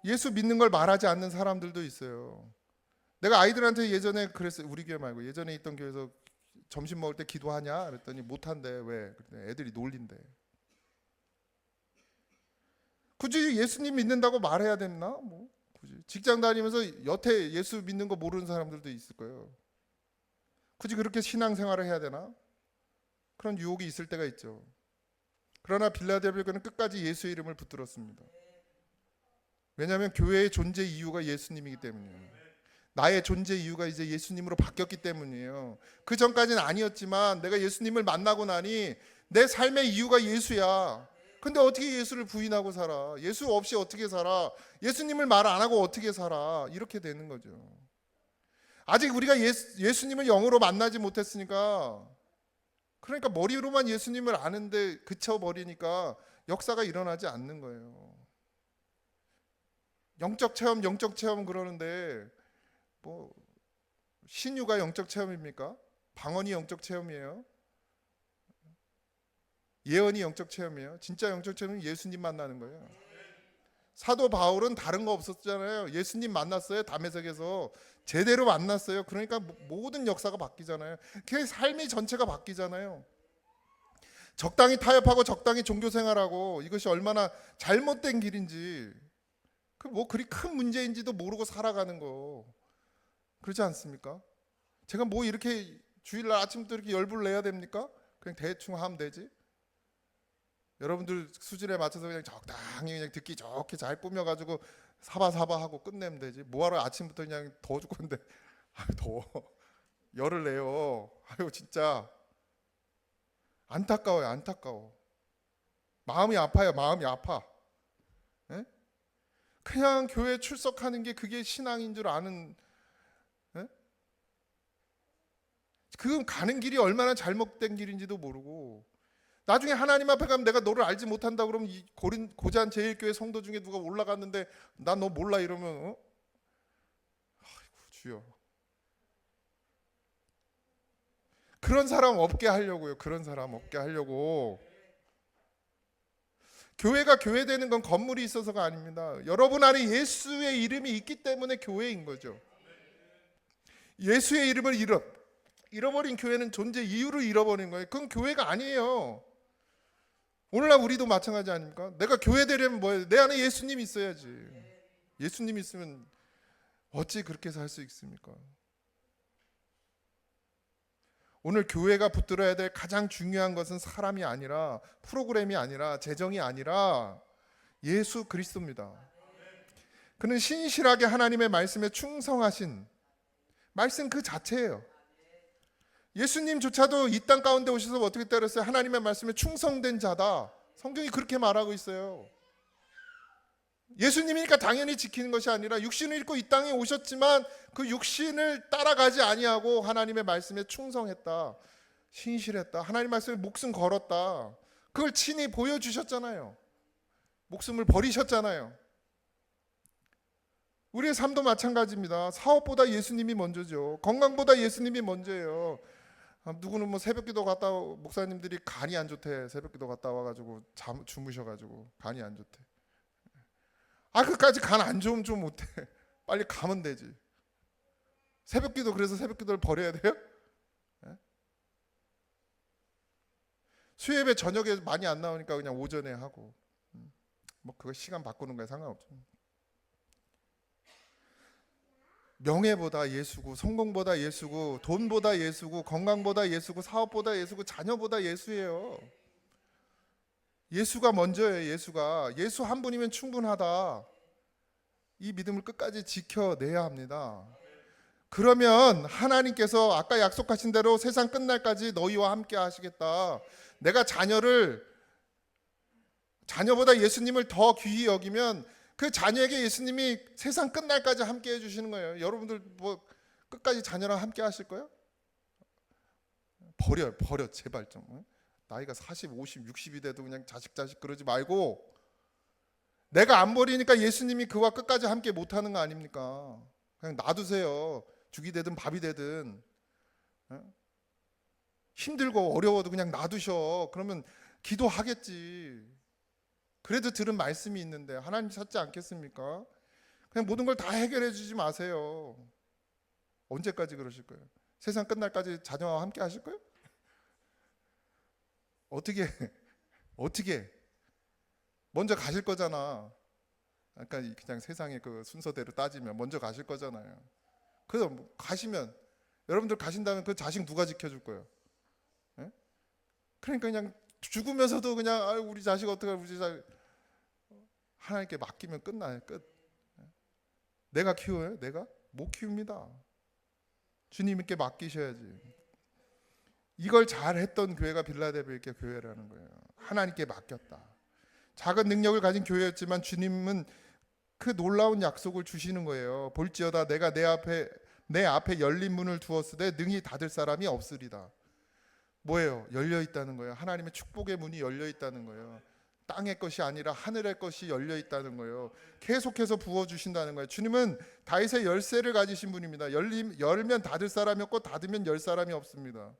예수 믿는 걸 말하지 않는 사람들도 있어요. 내가 아이들한테 예전에 그랬어요. 우리 교회 말고 예전에 있던 교회에서 점심 먹을 때 기도하냐? 그랬더니 못한대. 왜? 그랬더니 애들이 놀린대. 굳이 예수님 믿는다고 말해야 됐나? 뭐 굳이 직장 다니면서 여태 예수 믿는 거 모르는 사람들도 있을 거예요. 굳이 그렇게 신앙생활을 해야 되나? 그런 유혹이 있을 때가 있죠. 그러나 빌라델비아 교회는 끝까지 예수의 이름을 붙들었습니다. 왜냐하면 교회의 존재 이유가 예수님이기 때문이에요. 나의 존재 이유가 이제 예수님으로 바뀌었기 때문이에요. 그 전까지는 아니었지만 내가 예수님을 만나고 나니 내 삶의 이유가 예수야. 근데 어떻게 예수를 부인하고 살아? 예수 없이 어떻게 살아? 예수님을 말 안 하고 어떻게 살아? 이렇게 되는 거죠. 아직 우리가 예수님을 영으로 만나지 못했으니까, 그러니까 머리로만 예수님을 아는데 그쳐버리니까 역사가 일어나지 않는 거예요. 영적 체험 그러는데 뭐 신유가 영적 체험입니까? 방언이 영적 체험이에요? 예언이 영적 체험이에요? 진짜 영적 체험은 예수님 만나는 거예요. 사도 바울은 다른 거 없었잖아요. 예수님 만났어요. 다메섹에서 제대로 만났어요. 그러니까 모든 역사가 바뀌잖아요. 그 삶의 전체가 바뀌잖아요. 적당히 타협하고 적당히 종교 생활하고 이것이 얼마나 잘못된 길인지, 그 뭐 그리 큰 문제인지도 모르고 살아가는 거, 그렇지 않습니까? 제가 뭐 이렇게 주일날 아침부터 이렇게 열불 내야 됩니까? 그냥 대충 하면 되지. 여러분들 수준에 맞춰서 그냥 적당히 그냥 듣기 좋게 잘 꾸며가지고 사바사바하고 끝내면 되지. 뭐하러 아침부터 그냥 더워 죽겠는데 더워 열을 내요. 아유 진짜 안타까워요. 안타까워. 마음이 아파요. 마음이 아파. 에? 그냥 교회 출석하는 게 그게 신앙인 줄 아는, 에? 그 가는 길이 얼마나 잘못된 길인지도 모르고, 나중에 하나님 앞에 가면 내가 너를 알지 못한다 그러면 이 고잔 제일교회 성도 중에 누가 올라갔는데 난 너 몰라 이러면 아이고 주여, 그런 사람 없게 하려고요. 그런 사람 없게 하려고. 교회가 교회되는 건 건물이 있어서가 아닙니다. 여러분 안에 예수의 이름이 있기 때문에 교회인 거죠. 예수의 이름을 잃어버린 교회는 존재 이유를 잃어버린 거예요. 그건 교회가 아니에요. 오늘날 우리도 마찬가지 아닙니까? 내가 교회 되려면 뭐예요? 내 안에 예수님이 있어야지. 예수님이 있으면 어찌 그렇게 살 수 있습니까? 오늘 교회가 붙들어야 될 가장 중요한 것은 사람이 아니라, 프로그램이 아니라, 재정이 아니라 예수 그리스도입니다. 그는 신실하게 하나님의 말씀에 충성하신 말씀 그 자체예요. 예수님조차도 이 땅 가운데 오셔서 어떻게 따랐어요? 하나님의 말씀에 충성된 자다. 성경이 그렇게 말하고 있어요. 예수님이니까 당연히 지키는 것이 아니라 육신을 입고 이 땅에 오셨지만 그 육신을 따라가지 아니하고 하나님의 말씀에 충성했다. 신실했다. 하나님 말씀에 목숨 걸었다. 그걸 친히 보여주셨잖아요. 목숨을 버리셨잖아요. 우리의 삶도 마찬가지입니다. 사업보다 예수님이 먼저죠. 건강보다 예수님이 먼저예요. 누구는 뭐 새벽기도 갔다 목사님들이 간이 안 좋대. 새벽기도 갔다 와가지고 주무셔가지고 간이 안 좋대. 그까지 간 안 좋으면 좀 못해. 빨리 가면 되지. 새벽기도, 그래서 새벽기도를 버려야 돼요? 수요예배 저녁에 많이 안 나오니까 그냥 오전에 하고, 뭐 그거 시간 바꾸는 거에 상관없죠. 명예보다 예수고, 성공보다 예수고, 돈보다 예수고, 건강보다 예수고, 사업보다 예수고, 자녀보다 예수예요. 예수가 먼저예요. 예수 한 분이면 충분하다. 이 믿음을 끝까지 지켜내야 합니다. 그러면 하나님께서 아까 약속하신 대로 세상 끝날까지 너희와 함께 하시겠다. 내가 자녀보다 예수님을 더 귀히 여기면 그 자녀에게 예수님이 세상 끝날까지 함께 해주시는 거예요. 여러분들 뭐 끝까지 자녀랑 함께 하실 거예요? 버려 제발 좀. 나이가 40, 50, 60이 돼도 그냥 자식 그러지 말고, 내가 안 버리니까 예수님이 그와 끝까지 함께 못하는 거 아닙니까? 그냥 놔두세요. 죽이 되든 밥이 되든. 힘들고 어려워도 그냥 놔두셔. 그러면 기도하겠지. 그래도 들은 말씀이 있는데 하나님 찾지 않겠습니까? 그냥 모든 걸 다 해결해 주지 마세요. 언제까지 그러실 거예요? 세상 끝날까지 자녀와 함께 하실 거예요? 어떻게 먼저 가실 거잖아. 그러니까 그냥 세상의 그 순서대로 따지면 먼저 가실 거잖아요. 그래서 가시면, 여러분들 가신다면 그 자식 누가 지켜줄 거예요? 예? 그러니까 그냥 죽으면서도 그냥 우리 자식 어떡해, 우리 자식 하나님께 맡기면 끝나요. 끝. 내가 키워요? 내가 못 키웁니다. 주님께 맡기셔야지. 이걸 잘했던 교회가 빌라델비아 교회라는 거예요. 하나님께 맡겼다. 작은 능력을 가진 교회였지만 주님은 그 놀라운 약속을 주시는 거예요. 볼지어다 내가 내 앞에 열린 문을 두었으되 능히 닫을 사람이 없으리다. 뭐예요? 열려 있다는 거예요. 하나님의 축복의 문이 열려 있다는 거예요. 땅의 것이 아니라 하늘의 것이 열려 있다는 거예요. 계속해서 부어 주신다는 거예요. 주님은 다윗의 열쇠를 가지신 분입니다. 열면 닫을 사람이 없고 닫으면 열 사람이 없습니다.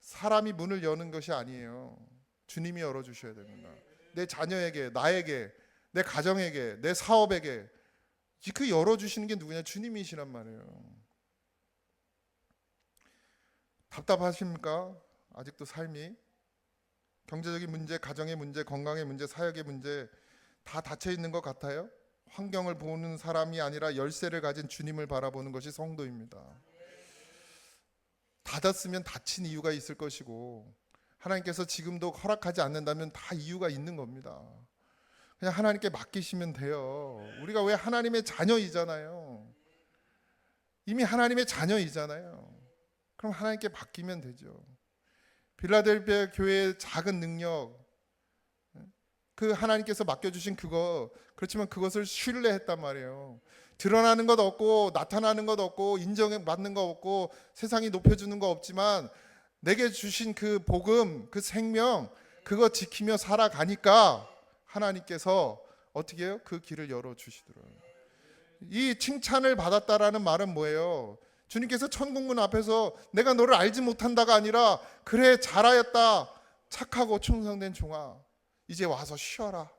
사람이 문을 여는 것이 아니에요. 주님이 열어 주셔야 됩니다. 내 자녀에게, 나에게, 내 가정에게, 내 사업에게 그 열어 주시는 게 누구냐? 주님이시란 말이에요. 답답하십니까? 아직도 삶이 경제적인 문제, 가정의 문제, 건강의 문제, 사역의 문제 다 닫혀 있는 것 같아요? 환경을 보는 사람이 아니라 열쇠를 가진 주님을 바라보는 것이 성도입니다. 닫았으면 닫힌 이유가 있을 것이고, 하나님께서 지금도 허락하지 않는다면 다 이유가 있는 겁니다. 그냥 하나님께 맡기시면 돼요. 우리가 왜 하나님의 자녀이잖아요. 이미 하나님의 자녀이잖아요. 그럼 하나님께 맡기면 되죠. 빌라델비아 교회의 작은 능력, 그 하나님께서 맡겨주신 그거, 그렇지만 그것을 신뢰했단 말이에요. 드러나는 것 없고 나타나는 것 없고 인정받는 거 없고 세상이 높여주는 거 없지만 내게 주신 그 복음, 그 생명, 그거 지키며 살아가니까 하나님께서 어떻게 해요? 그 길을 열어주시더라고요. 이 칭찬을 받았다라는 말은 뭐예요? 주님께서 천국문 앞에서 내가 너를 알지 못한다가 아니라 그래 잘하였다, 착하고 충성된 종아, 이제 와서 쉬어라,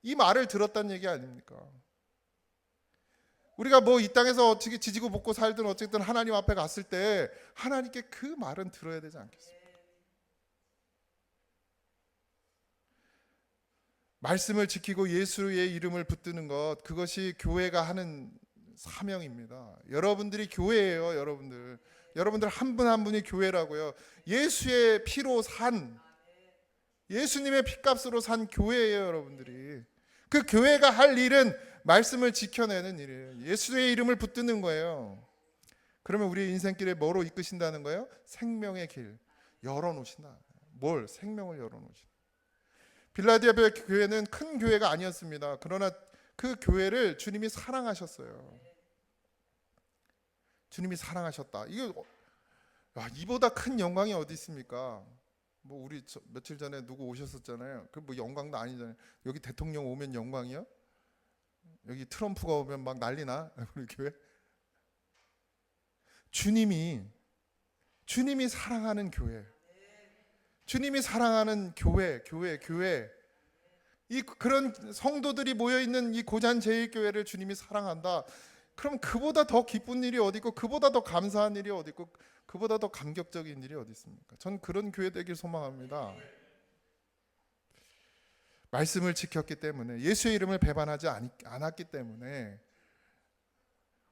이 말을 들었다는 얘기 아닙니까? 우리가 뭐 이 땅에서 어떻게 지지고 볶고 살든 어쨌든 하나님 앞에 갔을 때 하나님께 그 말은 들어야 되지 않겠습니까? 말씀을 지키고 예수의 이름을 붙드는 것, 그것이 교회가 하는 사명입니다. 여러분들이 교회예요. 여러분들 한 분 한 분이 교회라고요. 예수의 피로 산, 예수님의 피값으로 산 교회예요. 여러분들이 그 교회가 할 일은 말씀을 지켜내는 일이에요. 예수의 이름을 붙드는 거예요. 그러면 우리의 인생길에 뭐로 이끄신다는 거예요? 생명의 길 열어놓으신다. 뭘? 생명을 열어놓으신다. 빌라델비아 교회는 큰 교회가 아니었습니다. 그러나 그 교회를 주님이 사랑하셨어요. 주님이 사랑하셨다. 이보다 큰 영광이 어디 있습니까? 뭐 우리 며칠 전에 누구 오셨었잖아요. 그 뭐 영광도 아니잖아요. 여기 대통령 오면 영광이요? 여기 트럼프가 오면 막 난리나? 우리 교회? 주님이 사랑하는 교회, 주님이 사랑하는 교회, 그런 성도들이 모여 있는 이 고잔 제일교회를 주님이 사랑한다. 그럼 그보다 더 기쁜 일이 어디 있고, 그보다 더 감사한 일이 어디 있고, 그보다 더 감격적인 일이 어디 있습니까? 전 그런 교회 되길 소망합니다. 말씀을 지켰기 때문에, 예수의 이름을 배반하지 않았기 때문에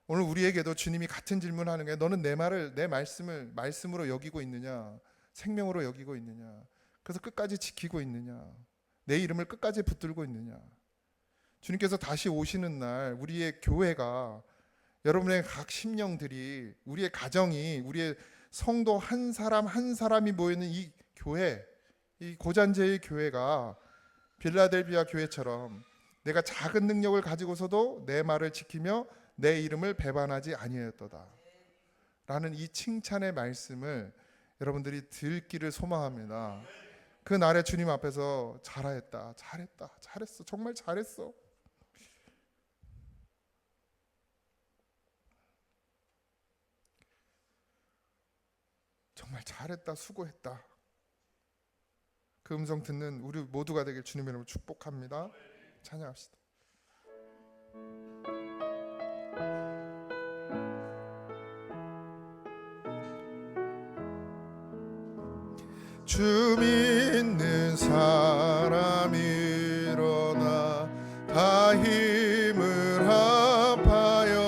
오늘 우리에게도 주님이 같은 질문하는 게, 너는 내 말을, 내 말씀을 말씀으로 여기고 있느냐, 생명으로 여기고 있느냐, 그래서 끝까지 지키고 있느냐, 내 이름을 끝까지 붙들고 있느냐. 주님께서 다시 오시는 날 우리의 교회가, 여러분의 각 심령들이, 우리의 가정이, 우리의 성도 한 사람 한 사람이 모이는 이 교회, 이 고잔재의 교회가 빌라델비아 교회처럼 내가 작은 능력을 가지고서도 내 말을 지키며 내 이름을 배반하지 아니하였도다 라는 이 칭찬의 말씀을 여러분들이 듣기를 소망합니다. 그 날에 주님 앞에서 잘했다, 잘했다, 잘했어, 정말 잘했어, 정말 잘했다, 수고했다, 그 음성 듣는 우리 모두가 되길 주님의 이름으로 축복합니다. 찬양합시다. 주 믿는 사람이 일어나 다 힘을 합하여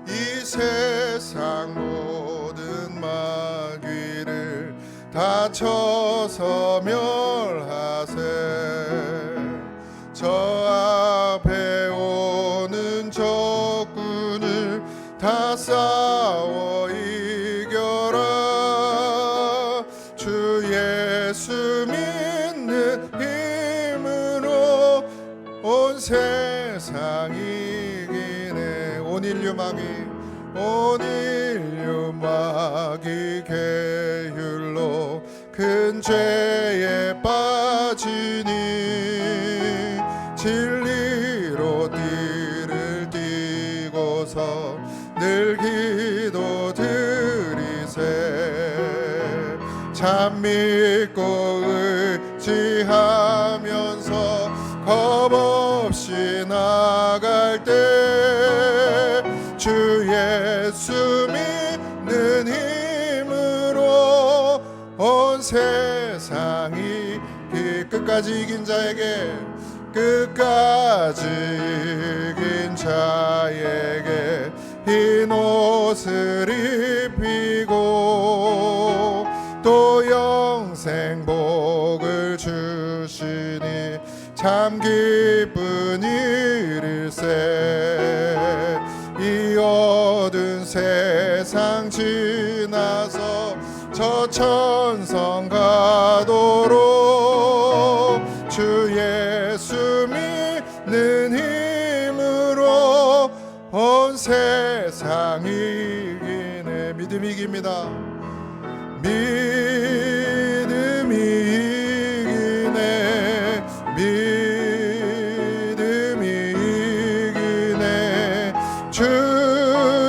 이 세상 모든 마귀를 다 쳐서 멸하세. 저 앞에 오는 적군을 다 싸워 이겨라. 주 예수 믿는 힘으로 온 세상 이기네. 온 인류 마귀 계율로 큰 죄에 빠지니 진리로 띠를 띠고서 늘 기도 드리세. 참 믿고 의지하면서 겁없이 나갈 때 주 예수 믿는 힘으로 온 세상이 끝까지 이긴 자에게, 끝까지 이긴 자에게 흰 옷을 입히고 또 영생 복을 주시니 참 기쁜 일일세. 이 어두운 세상 지나서 저 천성 가도록 주 예수 믿는 힘으로 온 세상 이기네. 믿음이 이깁니다. 믿음이 이기네. 믿음이 이기네. 주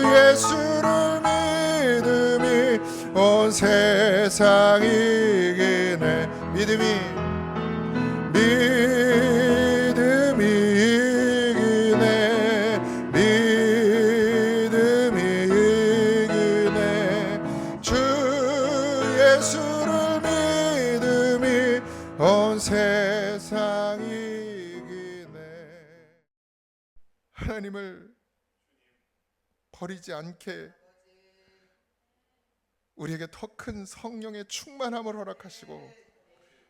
예수를 믿음이 온 세상 이기네. 믿음이 이기네. 믿음이 이기네. 주 예수를 믿음이 온 세상 이기네. 하나님을 버리지 않게 우리에게 더 큰 성령의 충만함을 허락하시고,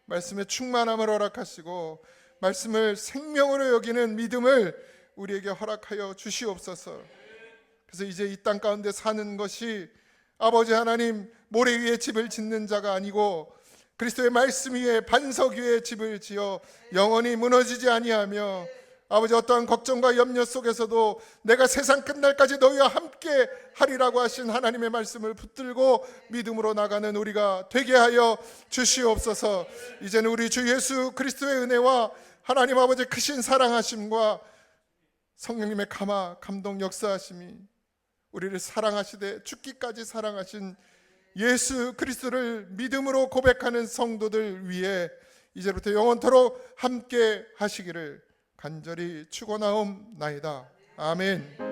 말씀의 충만함을 허락하시고, 말씀을 생명으로 여기는 믿음을 우리에게 허락하여 주시옵소서. 그래서 이제 이 땅 가운데 사는 것이 아버지 하나님 모래 위에 집을 짓는 자가 아니고 그리스도의 말씀 위에 반석 위에 집을 지어 영원히 무너지지 아니하며, 아버지 어떠한 걱정과 염려 속에서도 내가 세상 끝날까지 너희와 함께 하리라고 하신 하나님의 말씀을 붙들고 믿음으로 나가는 우리가 되게 하여 주시옵소서. 이제는 우리 주 예수 그리스도의 은혜와 하나님 아버지 크신 사랑하심과 성령님의 감동 역사하심이 우리를 사랑하시되 죽기까지 사랑하신 예수 그리스도를 믿음으로 고백하는 성도들 위해 이제부터 영원토록 함께 하시기를 간절히 축원하옵나이다. 아멘.